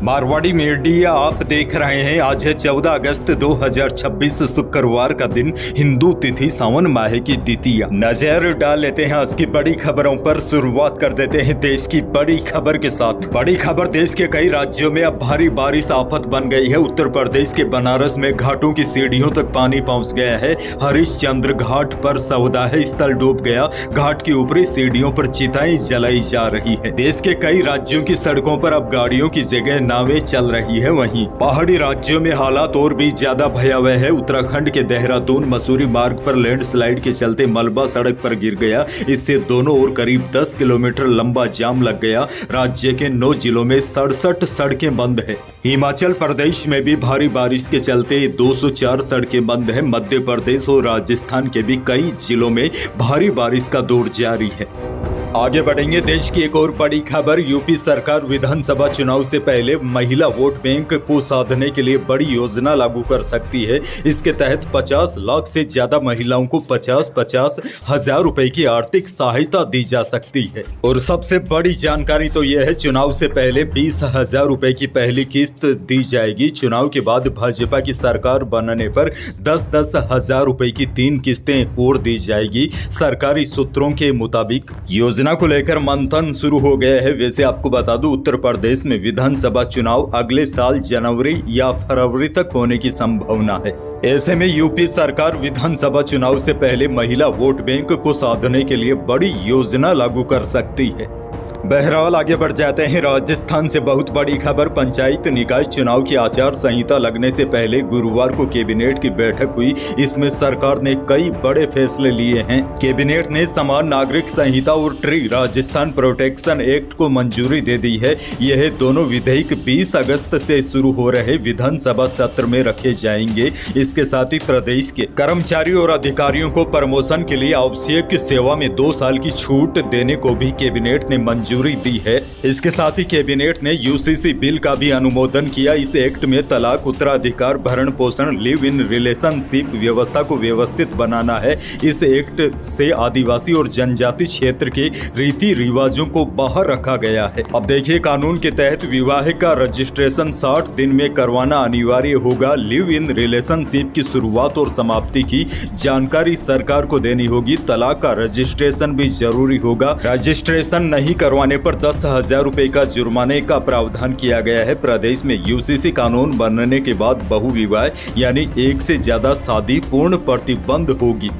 Marwari media आप देख रहे हैं। आज है 14 अगस्त 2026 शुक्रवार का दिन, हिंदू तिथि सावन माह की द्वितीया। नजर डाल लेते हैं आज की बड़ी खबरों पर। शुरुआत कर देते हैं देश की बड़ी खबर के साथ। बड़ी खबर, देश के कई राज्यों में अब भारी बारिश आफत बन गई है। उत्तर प्रदेश के बनारस में घाटों की सीढ़ियों तक पानी पहुंच गया है। हरिश्चंद्र घाट पर सवदाही स्थल डूब गया। घाट की ऊपरी सीढ़ियों पर चिताएं जलाई जा रही है। देश के कई राज्यों की सड़कों पर अब गाड़ियों की जगह नावें चल रही है। वहीं पहाड़ी राज्यों में हालात और भी ज्यादा भयावह है। उत्तराखंड के देहरादून मसूरी मार्ग पर लैंडस्लाइड के चलते मलबा सड़क पर गिर गया। इससे दोनों ओर करीब 10 किलोमीटर लंबा जाम लग गया। राज्य के 9 जिलों में 67 सड़कें बंद है। हिमाचल प्रदेश में भी भारी बारिश के चलते 204 सड़कें बंद है। मध्य प्रदेश और राजस्थान के भी कई जिलों में भारी बारिश का दौर जारी है। आगे बढ़ेंगे। देश की एक और बड़ी खबर, यूपी सरकार विधानसभा चुनाव से पहले महिला वोट बैंक को साधने के लिए बड़ी योजना लागू कर सकती है। इसके तहत 50 लाख से ज्यादा महिलाओं को 50-50 हजार रुपए की आर्थिक सहायता दी जा सकती है। और सबसे बड़ी जानकारी तो यह है, चुनाव से पहले 20,000 रुपए की पहली किस्त दी जाएगी। चुनाव के बाद भाजपा की सरकार बनने पर 10-10 हजार रुपए की 3 किस्तें और दी जाएगी। सरकारी सूत्रों के मुताबिक योजना को लेकर मंथन शुरू हो गया है। वैसे आपको बता दूं, उत्तर प्रदेश में विधानसभा चुनाव अगले साल जनवरी या फरवरी तक होने की संभावना है। ऐसे में यूपी सरकार विधानसभा चुनाव से पहले महिला वोट बैंक को साधने के लिए बड़ी योजना लागू कर सकती है। बहरहाल आगे बढ़ जाते हैं। राजस्थान से बहुत बड़ी खबर, पंचायत निकाय चुनाव की आचार संहिता लगने से पहले गुरुवार को कैबिनेट की बैठक हुई। इसमें सरकार ने कई बड़े फैसले लिए हैं। कैबिनेट ने समान नागरिक संहिता और ट्री राजस्थान प्रोटेक्शन एक्ट को मंजूरी दे दी है। यह दोनों विधेयक 20 अगस्त से शुरू हो रहे विधानसभा सत्र में रखे जाएंगे। इसके साथ ही प्रदेश के कर्मचारियों और अधिकारियों को प्रमोशन के लिए आवश्यक सेवा में 2 साल की छूट देने को भी कैबिनेट ने मंजूरी दी है। इसके साथ ही कैबिनेट ने यूसीसी बिल का भी अनुमोदन किया। इस एक्ट में तलाक, उत्तराधिकार, भरण पोषण, लिव इन रिलेशनशिप व्यवस्था को व्यवस्थित बनाना है। इस एक्ट से आदिवासी और जनजाति क्षेत्र के रीति रिवाजों को बाहर रखा गया है। अब देखिए, कानून के तहत विवाह का रजिस्ट्रेशन 60 दिन में करवाना अनिवार्य होगा। लिव इन रिलेशनशिप की शुरुआत और समाप्ति की जानकारी सरकार को देनी होगी। तलाक का रजिस्ट्रेशन भी जरूरी होगा। रजिस्ट्रेशन नहीं करवाने पर 10,000 रुपए का जुर्माने का प्रावधान किया गया है। प्रदेश में यूसीसी कानून बनने के बाद बहुविवाह यानी एक से ज्यादा शादी पूर्ण प्रतिबंध होगी।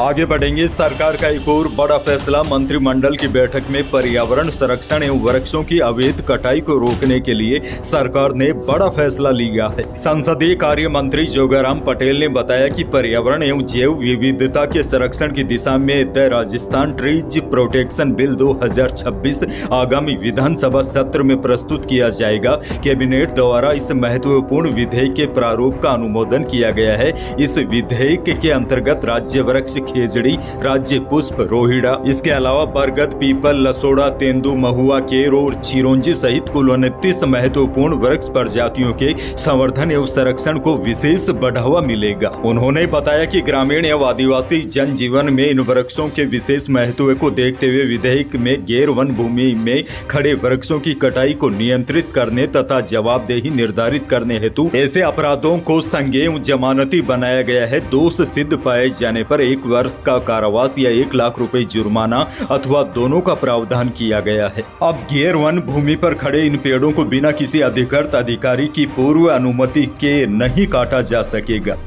आगे बढ़ेंगे। सरकार का एक और बड़ा फैसला, मंत्रिमंडल की बैठक में पर्यावरण संरक्षण एवं वृक्षों की अवैध कटाई को रोकने के लिए सरकार ने बड़ा फैसला लिया है। संसदीय कार्य मंत्री जोगाराम पटेल ने बताया कि पर्यावरण एवं जैव विविधता के संरक्षण की दिशा में the Rajasthan trees protection bill 2026 आगामी विधानसभा सत्र में प्रस्तुत किया जाएगा। कैबिनेट द्वारा इस महत्वपूर्ण विधेयक के प्रारूप का अनुमोदन किया गया है। इस विधेयक के अंतर्गत राज्य वृक्ष खेजड़ी, राज्य पुष्प रोहिड़ा, इसके अलावा बरगद, पीपल, लसोड़ा, तेंदु, महुआ, केर और चिरौंजी सहित कुल 29 महत्वपूर्ण वृक्ष प्रजातियों के संवर्धन एवं संरक्षण को विशेष बढ़ावा मिलेगा। उन्होंने बताया कि ग्रामीण एवं आदिवासी जनजीवन में इन वृक्षों के विशेष महत्व को देखते हुए विधेयक में गैर वन भूमि में खड़े वृक्षों की कटाई को नियंत्रित करने तथा जवाबदेही निर्धारित करने हेतु ऐसे अपराधों को संज्ञेय जमानती बनाया गया है। दोष सिद्ध पाए जाने पर 1 वर्ष का कारावास या 1 लाख रुपए जुर्माना अथवा दोनों का प्रावधान किया गया है। अब गैर वन भूमि पर खड़े इन पेड़ों को बिना किसी अधिकृत अधिकारी की पूर्व अनुमति के नहीं काटा जा सकेगा।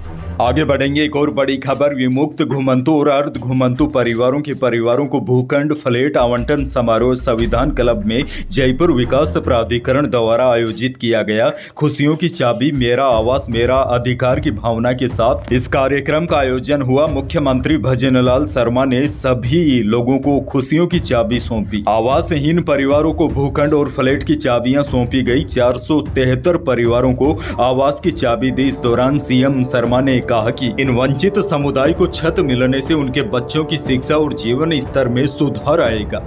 आगे बढ़ेंगे। एक और बड़ी खबर, विमुक्त घुमंतु और अर्ध घुमंतु परिवारों को भूखंड फ्लैट आवंटन समारोह संविधान क्लब में जयपुर विकास प्राधिकरण द्वारा आयोजित किया गया। खुशियों की चाबी, मेरा आवास मेरा अधिकार की भावना के साथ इस कार्यक्रम का आयोजन हुआ। मुख्यमंत्री भजनलाल शर्मा ने सभी लोगों को खुशियों की चाबी सौंपी। आवासहीन परिवारों को भूखंड और फ्लैट की चाबियां सौंपी गई। 473 परिवारों को आवास की चाबी दी। इस दौरान सीएम शर्मा ने कहा कि इन वंचित समुदाय को छत मिलने से उनके बच्चों की शिक्षा और जीवन स्तर में सुधार आएगा।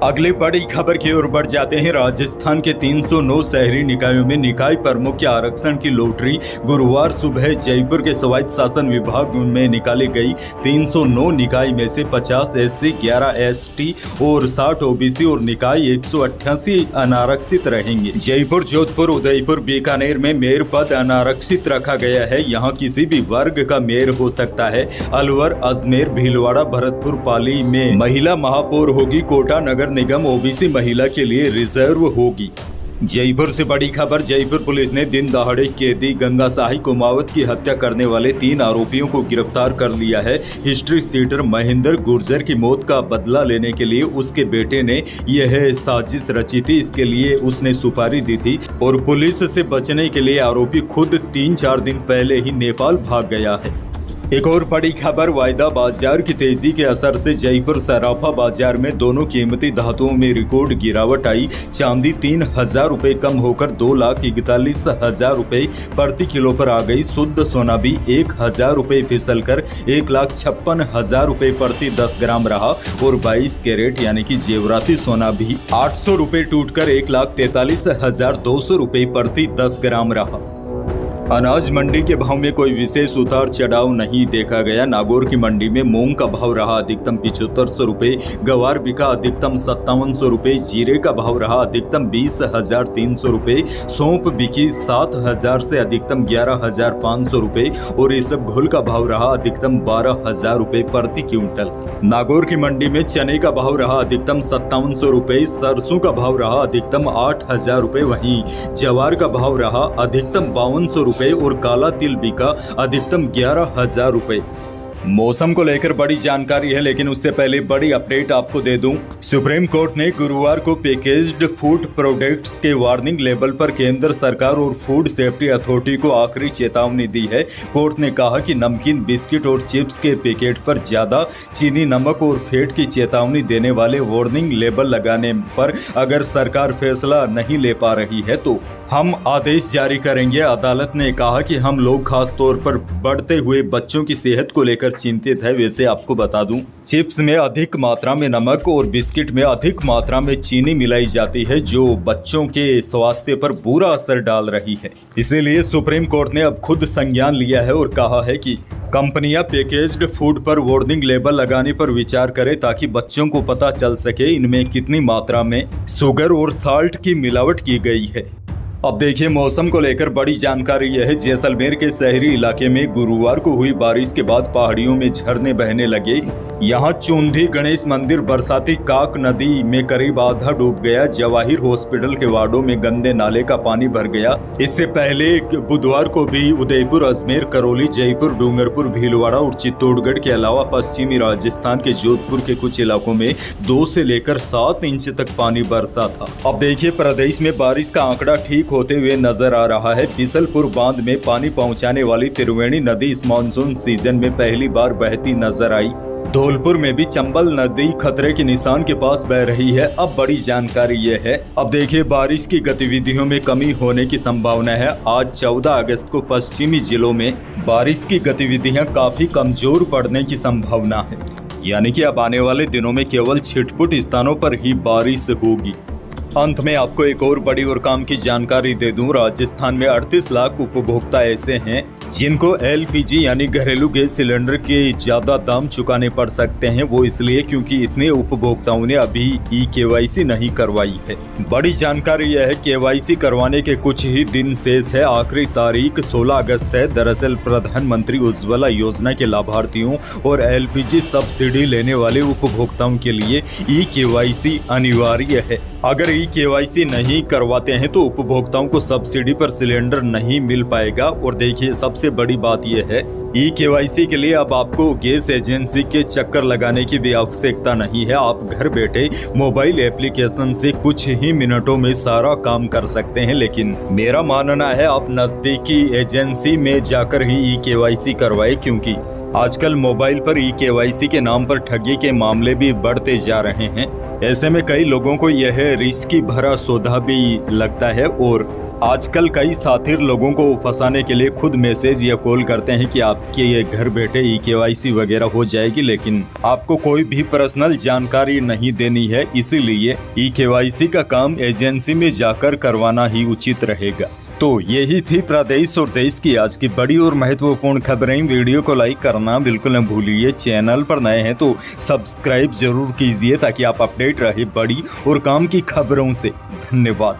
अगली बड़ी खबर की ओर बढ़ जाते हैं। राजस्थान के 309 शहरी निकायों में निकाय प्रमुख के आरक्षण की लॉटरी गुरुवार सुबह जयपुर के स्वायत्त शासन विभाग में निकाली गई। 309 निकाय में से 50 SC, 11 ST और 60 OBC और निकाय 188 अनारक्षित रहेंगे। जयपुर, जोधपुर, उदयपुर, बीकानेर में मेयर पद अनारक्षित रखा गया है। यहाँ किसी भी वर्ग का मेयर हो सकता है। अलवर, अजमेर, भीलवाड़ा, भरतपुर, पाली में महिला महापौर होगी। कोटा नगर निगम OBC महिला के लिए रिजर्व होगी। जयपुर से बड़ी खबर। जयपुर पुलिस ने दिन दहाड़े कैदी गंगा साही कुमावत की हत्या करने वाले 3 आरोपियों को गिरफ्तार कर लिया है। हिस्ट्री सीटर महेंद्र गुर्जर की मौत का बदला लेने के लिए उसके बेटे ने यह साजिश रची थी। इसके लिए उसने सुपारी दी थी और पुलिस से बचने के लिए आरोपी खुद 3-4 दिन पहले ही नेपाल भाग गया है। एक और बड़ी खबर। वायदा बाजार की तेजी के असर से जयपुर सराफा बाजार में दोनों कीमती धातुओं में रिकॉर्ड गिरावट आई। चांदी 3,000 रुपए कम होकर 2,41,000 रुपए प्रति किलो पर आ गई। शुद्ध सोना भी 1,000 रुपए फिसल कर 1,56,000 रुपए प्रति 10 ग्राम रहा और 22 कैरेट यानी कि जेवराती सोना भी 800 रुपए टूटकर 1,43,200 रुपए प्रति 10 ग्राम रहा। अनाज मंडी के भाव में कोई विशेष उतार चढ़ाव नहीं देखा गया। नागौर की मंडी में मूंग का भाव रहा अधिकतम 7500 रुपए, गवार बिका अधिकतम 5700 रुपए, जीरे का भाव रहा अधिकतम 20,300 रुपए, सौंफ बिकी 7,000 से अधिकतम 11,500 रुपए और इसबगोल का भाव रहा अधिकतम 12,000 रुपए प्रति क्विंटल। नागौर की मंडी में चने का भाव रहा अधिकतम 5700 रुपए, सरसों का भाव रहा अधिकतम 8,000 रुपए, वहीं जवार का भाव रहा अधिकतम 5200 रुपए और काला तिल बिका अधिकतम 11,000 रुपए। मौसम को लेकर बड़ी जानकारी है, लेकिन उससे पहले बड़ी अपडेट आपको दे दूं। सुप्रीम कोर्ट ने गुरुवार को पैकेज्ड फूड प्रोडक्ट्स के वार्निंग लेबल पर केंद्र सरकार और फूड सेफ्टी अथॉरिटी को आखिरी चेतावनी दी है। कोर्ट ने कहा कि नमकीन, बिस्किट और चिप्स के पैकेट पर ज्यादा चीनी, नमक और फैट की चेतावनी देने वाले वार्निंग लेबल लगाने पर अगर सरकार फैसला नहीं ले पा रही है तो हम आदेश जारी करेंगे। अदालत ने कहा कि हम लोग खास तौर पर बढ़ते हुए बच्चों की सेहत को लेकर चिंतित है। वैसे आपको बता दूं, चिप्स में अधिक मात्रा में नमक और बिस्किट में अधिक मात्रा में चीनी मिलाई जाती है, जो बच्चों के स्वास्थ्य पर बुरा असर डाल रही है। इसीलिए सुप्रीम कोर्ट ने अब खुद संज्ञान लिया है और कहा है कि कंपनियां पैकेज्ड फूड पर वार्निंग लेबल लगाने पर विचार करें ताकि बच्चों को पता चल सके इनमें कितनी मात्रा में शुगर और साल्ट की मिलावट की गई है। अब देखिए, मौसम को लेकर बड़ी जानकारी यह है। जैसलमेर के शहरी इलाके में गुरुवार को हुई बारिश के बाद पहाड़ियों में झरने बहने लगे। यहाँ चुंधी गणेश मंदिर बरसाती काक नदी में करीब आधा डूब गया। जवाहिर हॉस्पिटल के वार्डों में गंदे नाले का पानी भर गया। इससे पहले बुधवार को भी उदयपुर, अजमेर, करौली, जयपुर, डूंगरपुर, भीलवाड़ा और चित्तौड़गढ़ के अलावा पश्चिमी राजस्थान के जोधपुर के कुछ इलाकों में 2 से लेकर 7 इंच तक पानी बरसा था। अब देखिए, प्रदेश में बारिश का आंकड़ा ठीक होते हुए नजर आ रहा है। बिसलपुर बांध में पानी पहुंचाने वाली त्रिवेणी नदी इस मानसून सीजन में पहली बार बहती नजर आई। धौलपुर में भी चंबल नदी खतरे के निशान के पास बह रही है। अब बड़ी जानकारी ये है, अब देखिए, बारिश की गतिविधियों में कमी होने की संभावना है। आज 14 अगस्त को पश्चिमी जिलों में बारिश की गतिविधियां काफी कमजोर पड़ने की संभावना है, यानी कि अब आने वाले दिनों में केवल छिटपुट स्थानों पर ही बारिश होगी। अंत में आपको एक और बड़ी और काम की जानकारी दे दूं। राजस्थान में 38 लाख उपभोक्ता ऐसे हैं जिनको LPG यानी घरेलू गैस सिलेंडर के ज्यादा दाम चुकाने पड़ सकते हैं। वो इसलिए क्योंकि इतने उपभोक्ताओं ने अभी KYC नहीं करवाई है। बड़ी जानकारी यह है, KYC करवाने के कुछ ही दिन शेष है। आखिरी तारीख 16 अगस्त है। दरअसल प्रधानमंत्री उज्ज्वला योजना के लाभार्थियों और LPG सब्सिडी लेने वाले उपभोक्ताओं के लिए KYC अनिवार्य है। अगर KYC नहीं करवाते हैं तो उपभोक्ताओं को सब्सिडी पर सिलेंडर नहीं मिल पाएगा। और देखिए, सबसे बड़ी बात यह है, KYC के लिए अब आपको गैस एजेंसी के चक्कर लगाने की भी आवश्यकता नहीं है। आप घर बैठे मोबाइल एप्लीकेशन से कुछ ही मिनटों में सारा काम कर सकते हैं। लेकिन मेरा मानना है आप नजदीकी एजेंसी में जाकर ही KYC करवाए, क्योंकि आजकल मोबाइल पर ई-केवाईसी के नाम पर ठगी के मामले भी बढ़ते जा रहे हैं। ऐसे में कई लोगों को यह रिस्की भरा सौदा भी लगता है और आजकल कई साथी लोगों को फंसाने के लिए खुद मैसेज या कॉल करते हैं कि आपके ये घर बैठे ई-केवाईसी वगैरह हो जाएगी, लेकिन आपको कोई भी पर्सनल जानकारी नहीं देनी है। इसीलिए ई-केवाईसी का काम एजेंसी में जाकर करवाना ही उचित रहेगा। तो यही थी प्रदेश और देश की आज की बड़ी और महत्वपूर्ण खबरें। वीडियो को लाइक करना बिल्कुल न भूलिए। चैनल पर नए हैं तो सब्सक्राइब जरूर कीजिए ताकि आप अपडेट रहे बड़ी और काम की खबरों से। धन्यवाद।